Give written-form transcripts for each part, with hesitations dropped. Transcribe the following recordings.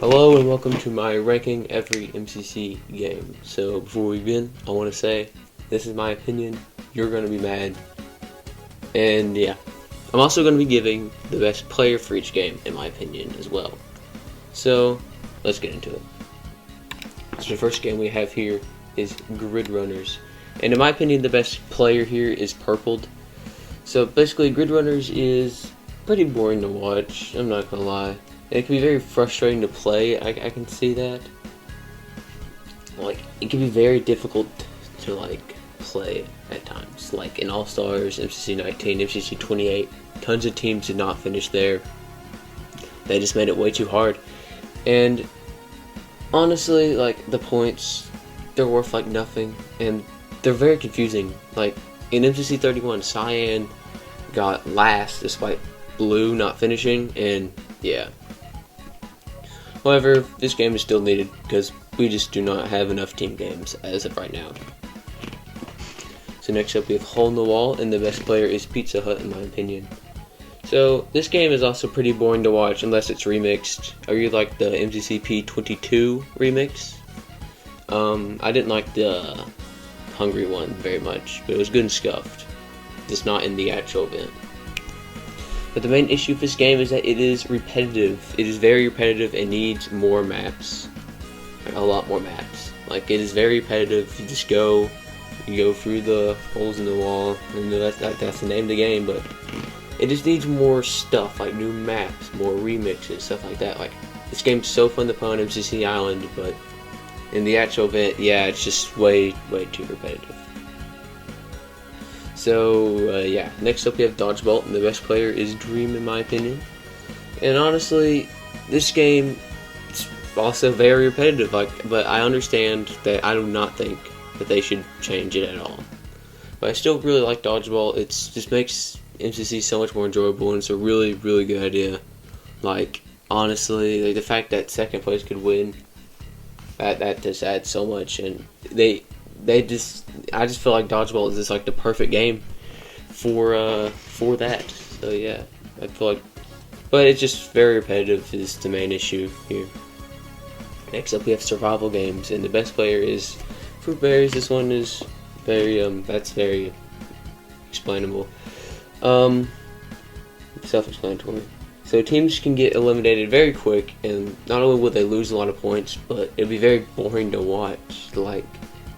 Hello and welcome to my ranking every MCC game. So before we begin, I want to say this is my opinion. You're going to be mad. And yeah, I'm also going to be giving the best player for each game in my opinion as well. So let's get into it. So the first game we have here is Grid Runners. And in my opinion, the best player here is Purpled. So basically, Grid Runners is pretty boring to watch, I'm not going to lie. It can be very frustrating to play, I can see that. Like, it can be very difficult to, play at times. Like, in All-Stars, MCC 19, MCC 28, tons of teams did not finish there. They just made it way too hard. And, honestly, the points, they're worth, nothing. And they're very confusing. Like, in MCC 31, Cyan got last despite Blue not finishing, and, yeah. However, this game is still needed because we just do not have enough team games as of right now. So next up we have Hole in the Wall, and the best player is Pizza Hut in my opinion. So this game is also pretty boring to watch unless it's remixed. I really like the MCC 22 remix. I didn't like the Hungry one very much, but it was good and scuffed. Just not in the actual event. But the main issue with this game is that it is repetitive. It is very repetitive and needs more maps. A lot more maps. Like, it is very repetitive. You just go through the holes in the wall, and that's the name of the game, but it just needs more stuff, like new maps, more remixes, stuff like that. Like, this game's so fun to play on MCC Island, but in the actual event, yeah, it's just way too repetitive. So, yeah, next up we have Dodgeball, and the best player is Dream in my opinion. And honestly, this game is also very repetitive, but I understand that I do not think that they should change it at all. But I still really like Dodgeball. It just makes MCC so much more enjoyable, and it's a really good idea. Like, honestly, the fact that second place could win, that just adds so much, and I just feel like Dodgeball is just the perfect game for that. So yeah, I feel like, but it's just very repetitive is the main issue here. Next up we have survival games, and the best player is Fruit Berries. This one is that's very explainable, self-explanatory. So teams can get eliminated very quick, and not only will they lose a lot of points, but it'll be very boring to watch. Like,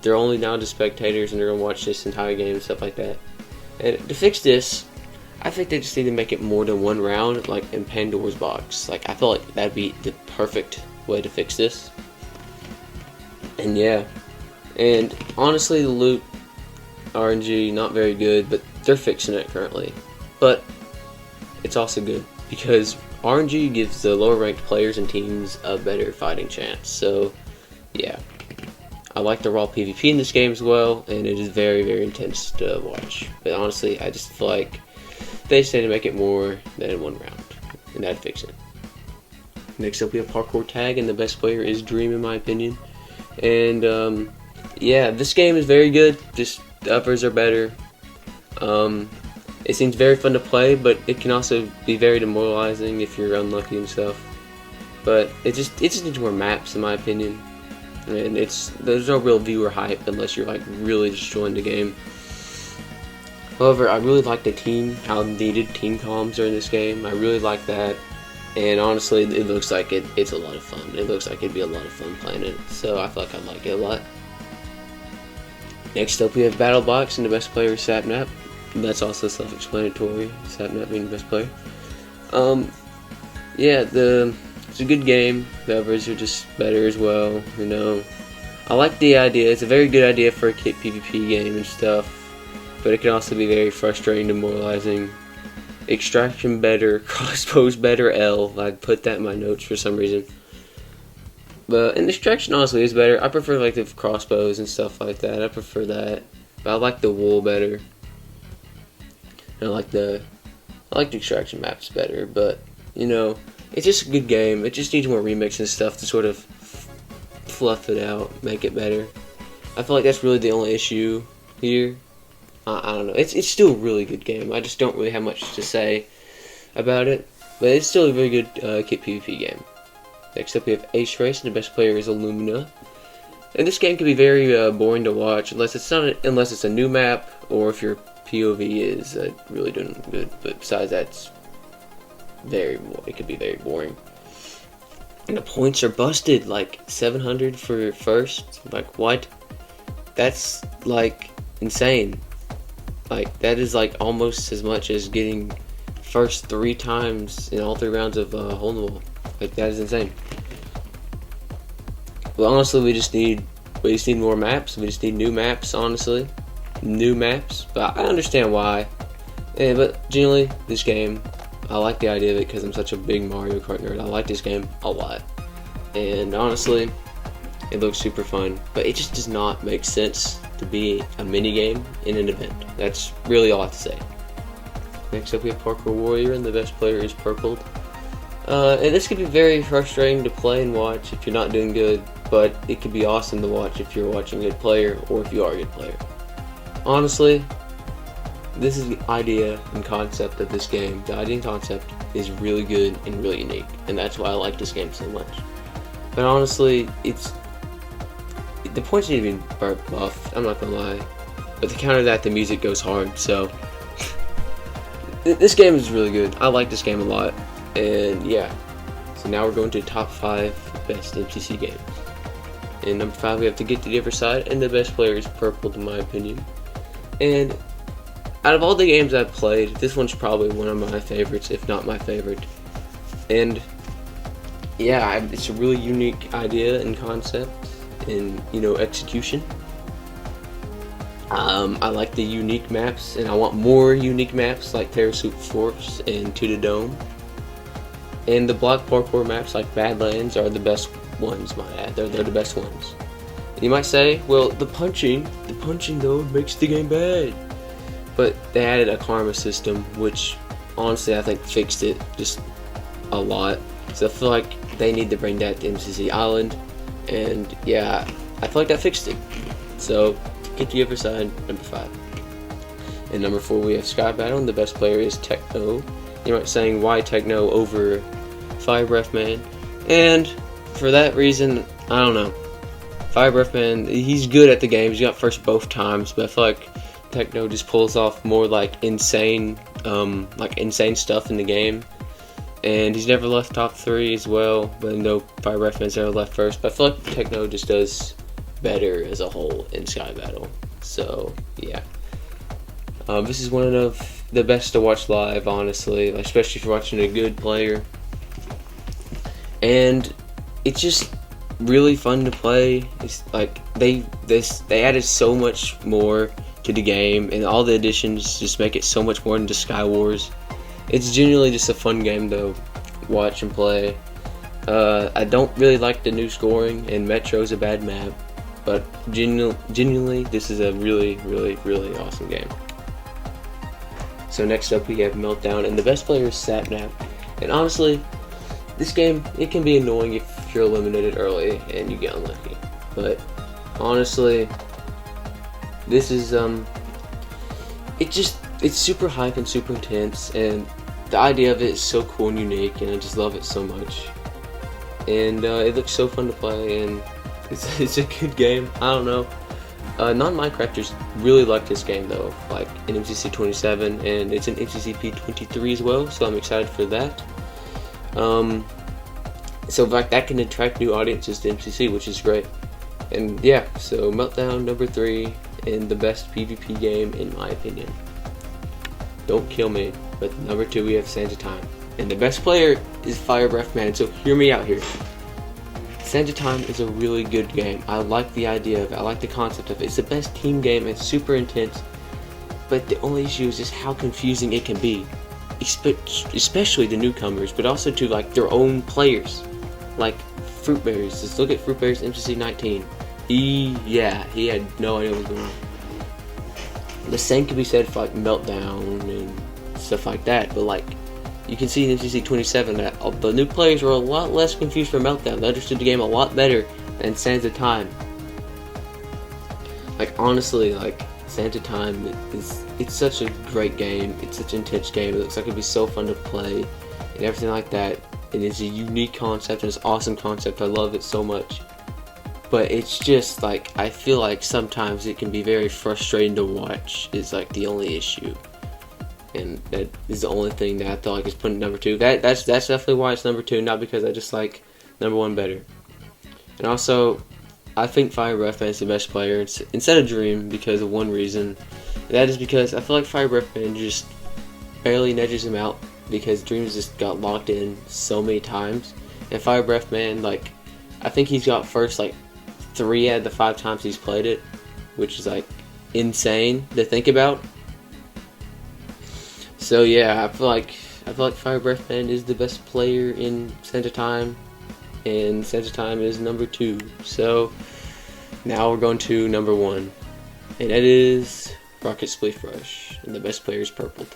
they're only now just spectators, and they're gonna watch this entire game and stuff like that. And to fix this, I think they just need to make it more than one round, like in Pandora's Box. Like, I feel like that'd be the perfect way to fix this. And yeah, and honestly, the loot RNG not very good, but they're fixing it currently. But it's also good because RNG gives the lower ranked players and teams a better fighting chance. So yeah. I like the raw PvP in this game as well, and it is very intense to watch. But honestly, I just feel like they just need to make it more than one round, and that'd fix it. Next up we have Parkour Tag, and the best player is Dream in my opinion. And yeah, this game is very good, just the uppers are better. It seems very fun to play, but it can also be very demoralizing if you're unlucky and stuff. But it just needs more maps in my opinion. And there's no real viewer hype unless you're really just joining the game. However, I really like how needed team comms are in this game. I really like that, and honestly, it looks like it's a lot of fun. It looks like it'd be a lot of fun playing it, so I feel like I'd like it a lot. Next up, we have Battlebox, and the best player is Sapnap. And that's also self-explanatory. Sapnap being the best player. Yeah, it's a good game. The others are just better as well, you know. I like the idea. It's a very good idea for a kit PvP game and stuff, but it can also be very frustrating, demoralizing. Extraction better, crossbows better, L. I put that in my notes for some reason. And extraction honestly is better. I prefer the crossbows and stuff like that. I prefer that. But I like the wool better. And I like the extraction maps better, but you know, it's just a good game. It just needs more remix and stuff to sort of fluff it out, make it better. I feel like that's really the only issue here. I don't know. It's still a really good game. I just don't really have much to say about it. But it's still a very good kit PvP game. Next up we have Ace Race, and the best player is Illumina. And this game can be very boring to watch unless it's a new map, or if your POV is really doing good. But besides that, it could be very boring. And the points are busted, like 700 for first. Like what? That's like insane. Like that is like almost as much as getting first 3 times in all 3 rounds of Hole in the Wall. Like that is insane. Well, honestly, we just need more maps. We just need new maps, honestly. New maps. But I understand why. Yeah, but generally, this game, I like the idea of it because I'm such a big Mario Kart nerd. I like this game a lot. And honestly, it looks super fun. But it just does not make sense to be a mini game in an event. That's really all I have to say. Next up, we have Parkour Warrior, and the best player is Purpled. And this could be very frustrating to play and watch if you're not doing good, but it could be awesome to watch if you're watching a good player or if you are a good player. Honestly, this is the idea and concept of this game. The idea and concept is really good and really unique, and that's why I like this game so much. But honestly, the points need to be buffed, I'm not gonna lie. But to counter that, the music goes hard, so this game is really good. I like this game a lot. And yeah, so now we're going to the top 5 best MCC games. And number 5, we have To Get to the Other Side, and the best player is Purple, in my opinion. And out of all the games I've played, this one's probably one of my favorites, if not my favorite. And yeah, it's a really unique idea and concept, and execution. I like the unique maps, and I want more unique maps like Parachute Force and To the Dome. And the block parkour maps like Badlands are the best ones, might add. They're the best ones. And you might say, well, the punching though makes the game bad. But they added a karma system, which honestly I think fixed it just a lot. So I feel like they need to bring that to MCC Island. And yeah, I feel like that fixed it. So, To Get the Other Side, number 5. And number 4, we have Sky Battle, and the best player is Techno. You might be saying, why Techno over Fire Breath Man? And for that reason, I don't know. Fire Breath Man, he's good at the game. He's got first both times, but I feel like Techno just pulls off more like insane stuff in the game. And he's never left top 3 as well, but no Fire Breath Man's never left first. But I feel like Techno just does better as a whole in Sky Battle. So yeah, this is one of the best to watch live, honestly, especially if you're watching a good player. And it's just really fun to play. It's like they added so much more to the game, and all the additions just make it so much more into Sky Wars. It's genuinely just a fun game to watch and play. I don't really like the new scoring, and Metro's a bad map, but genuinely this is a really, really, really awesome game. So next up we have Meltdown, and the best player is Sapnap. And honestly, this game, it can be annoying if you're eliminated early and you get unlucky. But honestly, this is it's super hype and super intense, and the idea of it is so cool and unique, and I just love it so much. And it looks so fun to play, and it's a good game. I don't know. Non-Minecrafters really like this game though, like in MCC 27, and it's in MCCP 23 as well, so I'm excited for that. So like that can attract new audiences to MCC, which is great. And yeah, so Meltdown number 3, and the best PvP game in my opinion. Don't kill me, but number 2 we have Sands of Time, and the best player is Fire Breath Man. So hear me out here. Sands of Time is a really good game. I like the idea of it. I like the concept of it. It's the best team game. It's super intense. But the only issue is just how confusing it can be. Especially the newcomers, but also to like their own players. Like Fruitberries. Just look at Fruitberries MCC 19. He had no idea what was going on. The same can be said for like Meltdown and stuff like that. But like, you can see in MCC 27 that the new players were a lot less confused for Meltdown. They understood the game a lot better than Sands of Time. Like honestly, like Sands of Time it's such a great game. It's such an intense game. It looks like it'd be so fun to play and everything like that. and it's a unique concept, and it's an awesome concept. I love it so much. But it's just like, I feel like sometimes it can be very frustrating to watch, is like the only issue. And that is the only thing that I feel like is putting number 2. That's definitely why it's number 2, not because I just like number 1 better. And also, I think Fire Breath Man is the best player instead of Dream because of one reason. And that is because I feel like Fire Breath Man just barely nudges him out, because Dreams just got locked in so many times. And Fire Breath Man, like, I think he's got first like 3 out of the 5 times he's played it, which is like insane to think about. So yeah, I feel like Fire Breath Man is the best player in Sands of Time, and Sands of Time is number 2. So now we're going to number 1, and that is Rocket Spleef Rush, and the best player is Purple.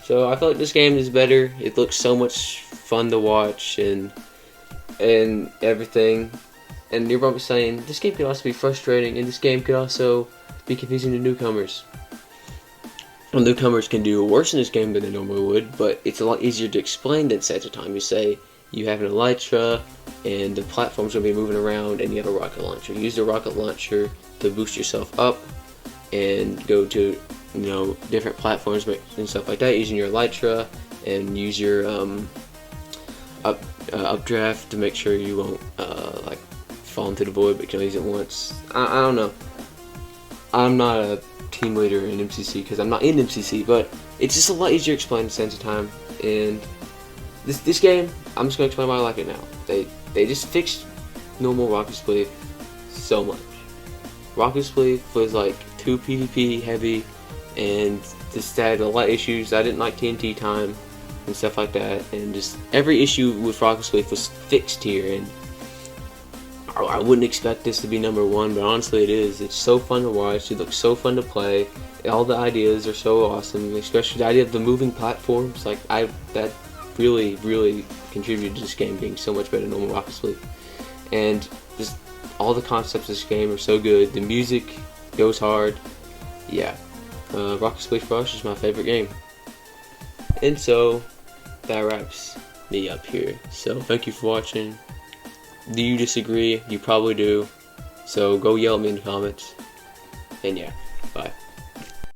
So I feel like this game is better. It looks so much fun to watch and everything. And you're probably saying, this game could also be frustrating, and this game could also be confusing to newcomers. Well, newcomers can do worse in this game than they normally would, but it's a lot easier to explain than Sands of Time. You say you have an elytra, and the platform's going to be moving around, and you have a rocket launcher. Use the rocket launcher to boost yourself up and go to, different platforms and stuff like that, using your elytra, and use your updraft to make sure you won't like fall into the void, but you can only use it once. I don't know. I'm not a team leader in MCC because I'm not in MCC, but it's just a lot easier to explain in Sands of Time. And this game, I'm just going to explain why I like it now. They just fixed normal Rocket Spleef so much. Rocket Spleef was like too PvP heavy, and just had a lot of issues. I didn't like TNT time and stuff like that, and just every issue with Rocket Spleef was fixed here, and I wouldn't expect this to be number 1, but honestly it is. It's so fun to watch, it looks so fun to play, all the ideas are so awesome, especially the idea of the moving platforms. Like, that really, really contributed to this game being so much better than normal Rocket Spleef. And just all the concepts of this game are so good, the music goes hard. Yeah, Rocket Spleef Rush is my favorite game. And so, that wraps me up here. So, thank you for watching. Do you disagree? You probably do. So go yell at me in the comments. And yeah.